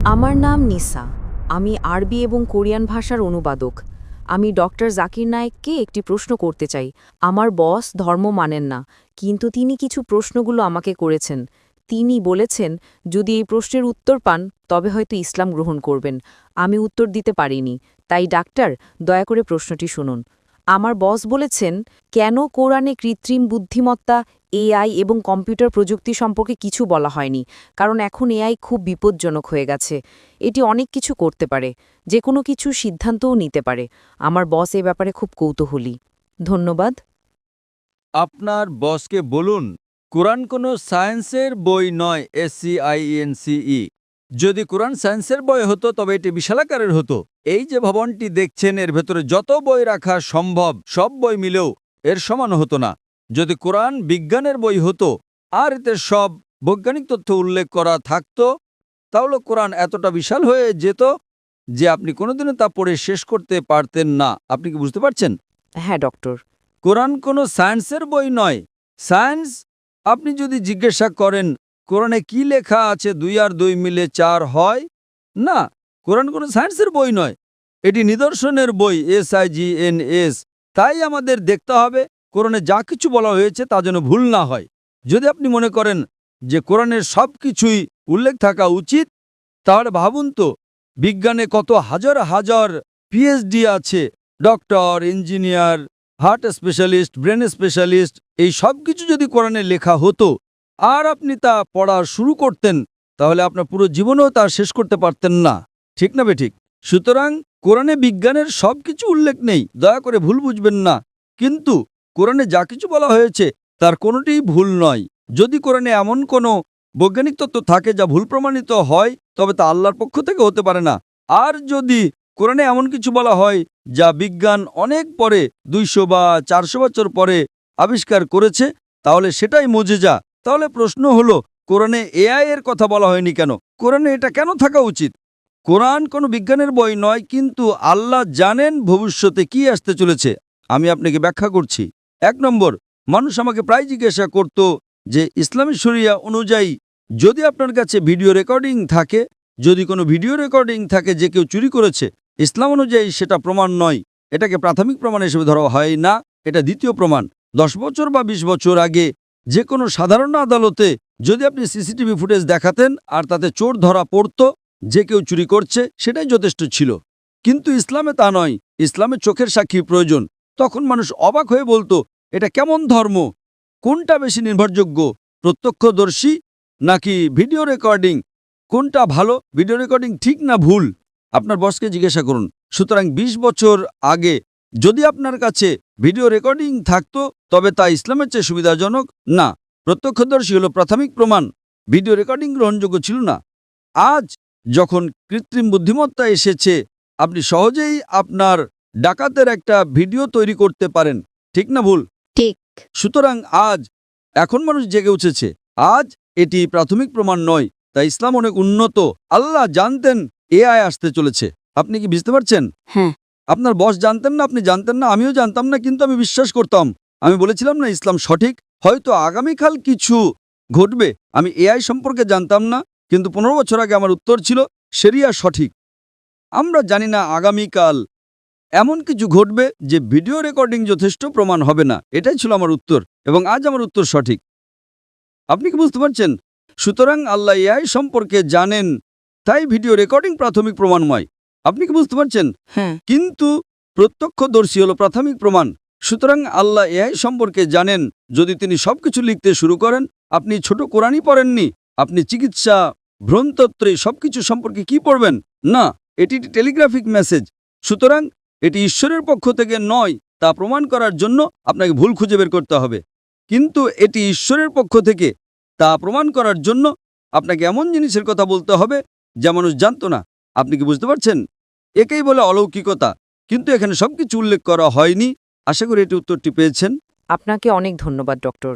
আমার নাম নিসা। আমি আরবি এবং কোরিয়ান ভাষার অনুবাদক। আমি ডক্টর জাকির নায়েককে একটি প্রশ্ন করতে চাই। আমার বস ধর্ম মানেন না, কিন্তু তিনি কিছু প্রশ্নগুলো আমাকে করেছেন। তিনি বলেছেন যদি এই প্রশ্নের উত্তর পান তবে হয়তো ইসলাম গ্রহণ করবেন। আমি উত্তর দিতে পারিনি, তাই ডাক্তার দয়া করে প্রশ্নটি শুনুন। আমার বস বলেছেন কেন কোরআনে কৃত্রিম বুদ্ধিমত্তা, এআই এবং কম্পিউটার প্রযুক্তি সম্পর্কে কিছু বলা হয়নি, কারণ এখন এআই খুব বিপজ্জনক হয়ে গেছে। এটি অনেক কিছু করতে পারে, যে কোনো কিছু সিদ্ধান্তও নিতে পারে। আমার বস এ ব্যাপারে খুব কৌতূহলী। ধন্যবাদ। আপনার বসকে বলুন কোরআন কোনো সায়েন্সের বই নয়। SCIENCE। যদি কোরআন সায়েন্সের বই হতো তবে এটি বিশালাকারের হতো। এই যে ভবনটি দেখছেন এর ভেতরে যত বই রাখা সম্ভব সব বই মিলেও এর সমান হতো না। যদি কোরআন বিজ্ঞানের বই হতো আর এতে সব বৈজ্ঞানিক তথ্য উল্লেখ করা থাকতো, তাহলে কোরআন এতটা বিশাল হয়ে যেত যে আপনি কোনোদিনও তা পড়ে শেষ করতে পারতেন না। আপনি কি বুঝতে পারছেন? হ্যাঁ ডক্টর। কোরআন কোনো সায়েন্সের বই নয়। সায়েন্স, আপনি যদি জিজ্ঞাসা করেন কোরআনে কি লেখা আছে 2 আর 2 মিলে 4 হয়, না, কোরআন কোনো সায়েন্সের বই নয়। এটি নিদর্শনের বই। SIGNS। তাই আমাদের দেখতে হবে কোরআনে যা কিছু বলা হয়েছে তা যেন ভুল না হয়। যদি আপনি মনে করেন যে কোরআনের সব কিছুই উল্লেখ থাকা উচিত, তাহলে ভাবুন তো বিজ্ঞানে কত হাজার হাজার PhD আছে। Doctor, engineer, heart specialist, brain specialist, এই সব কিছু যদি কোরআনে লেখা হতো আর আপনি তা পড়া শুরু করতেন, তাহলে আপনার পুরো জীবনেও তা শেষ করতে পারতেন না। ঠিক না বেঠিক? সুতরাং কোরআনে বিজ্ঞানের সব কিছু উল্লেখ নেই, দয়া করে ভুল বুঝবেন না। কিন্তু কোরআনে যা কিছু বলা হয়েছে তার কোনোটিই ভুল নয়। যদি কোরআনে এমন কোনো বৈজ্ঞানিক তত্ত্ব থাকে যা ভুল প্রমাণিত হয়, তবে তা আল্লাহর পক্ষ থেকে হতে পারে না। আর যদি কোরআনে এমন কিছু বলা হয় যা বিজ্ঞান অনেক পরে, 200 বা 400 বছর পরে আবিষ্কার করেছে, তাহলে সেটাই মুজিজা। তাহলে প্রশ্ন হলো কোরআনে AI এর কথা বলা হয়নি কেন? কোরআনে এটা কেন থাকা উচিত? কোরআন কোনো বিজ্ঞানের বই নয়, কিন্তু আল্লাহ জানেন ভবিষ্যতে কি আসতে চলেছে। আমি আপনাকে ব্যাখ্যা করছি। 1 নম্বর, মানুষ আমাকে প্রায় জিজ্ঞাসা করত যে ইসলামী শরিয়া অনুযায়ী যদি আপনার কাছে ভিডিও রেকর্ডিং থাকে, যদি কোনো ভিডিও রেকর্ডিং থাকে যে কেউ চুরি করেছে, ইসলাম অনুযায়ী সেটা প্রমাণ নয়। এটাকে প্রাথমিক প্রমাণ হিসেবে ধরা হয় না, এটা দ্বিতীয় প্রমাণ। 10 বছর বা 20 বছর আগে যে কোনো সাধারণ আদালতে যদি আপনি CCTV ফুটেজ দেখাতেন আর তাতে চোর ধরা পড়ত যে কেউ চুরি করছে, সেটাই যথেষ্ট ছিল। কিন্তু ইসলামে তা নয়। ইসলামে চোখের সাক্ষী প্রয়োজন। তখন মানুষ অবাক হয়ে বলতো এটা কেমন ধর্ম? কোনটা বেশি নির্ভরযোগ্য, প্রত্যক্ষদর্শী নাকি ভিডিও রেকর্ডিং? কোনটা ভালো, ভিডিও রেকর্ডিং ঠিক না ভুল? আপনার বসকে জিজ্ঞাসা করুন। সুতরাং 20 বছর আগে যদি আপনার কাছে ভিডিও রেকর্ডিং থাকতো, তবে তা ইসলামের চেয়ে সুবিধাজনক না। প্রত্যক্ষদর্শী হলো প্রাথমিক প্রমাণ, ভিডিও রেকর্ডিং গ্রহণযোগ্য ছিল না। আজ যখন কৃত্রিম বুদ্ধিমত্তা এসেছে, আপনি সহজেই আপনার ডাকাতের একটা ভিডিও তৈরি করতে পারেন। ঠিক না ভুল? ঠিক। সুতরাং এখন মানুষ জেগে উঠেছে। আজ এটি প্রাথমিক প্রমাণ নয়। তাই ইসলাম অনেক উন্নত। আল্লাহ জানতেন AI আসতে চলেছে। আপনি কি বুঝতে পারছেন? হ্যাঁ। আপনার বস জানতেন না, আপনি জানতেন না, আমিও জানতাম না, কিন্তু আমি বিশ্বাস করতাম। আমি বলেছিলাম না ইসলাম সঠিক। হয়তো আগামীকাল কিছু ঘটবে। আমি AI সম্পর্কে জানতাম না, কিন্তু 15 বছর আগে আমার উত্তর ছিল শরিয়া সঠিক। আমরা জানি না আগামীকাল এমন কিছু ঘটবে যে ভিডিও রেকর্ডিং যথেষ্ট প্রমাণ হবে না। এটাই ছিল আমার উত্তর, এবং আজ আমার উত্তর সঠিক। আপনি কি বুঝতে পারছেন? সুতরাং আল্লাহ AI সম্পর্কে জানেন, তাই ভিডিও রেকর্ডিং প্রাথমিক প্রমাণময়। আপনি কি বুঝতে পারছেন? হ্যাঁ। কিন্তু প্রত্যক্ষদর্শী হলো প্রাথমিক প্রমাণ। সুতরাং আল্লাহ AI সম্পর্কে জানেন। যদি তিনি সবকিছু লিখতে শুরু করেন, আপনি ছোট কোরআনই পড়েননি, আপনি চিকিৎসা, ভ্রূণতত্ত্বে সবকিছু সম্পর্কে কি পড়বেন? না, এটি টেলিগ্রাফিক মেসেজ। সুতরাং এটি ঈশ্বরের পক্ষ থেকে নয়, তা প্রমাণ করার জন্য আপনাকে ভুল খুঁজে বের করতে হবে। কিন্তু এটি ঈশ্বরের পক্ষ থেকে, তা প্রমাণ করার জন্য আপনাকে এমন জিনিসের কথা বলতে হবে যা মানুষ জানত না। আপনি কি বুঝতে পারছেন? একেই বলে অলৌকিকতা। কিন্তু এখানে সবকিছু উল্লেখ করা হয়নি। আশা করি এটি উত্তরটি পেয়েছেন। আপনাকে অনেক ধন্যবাদ ডক্টর।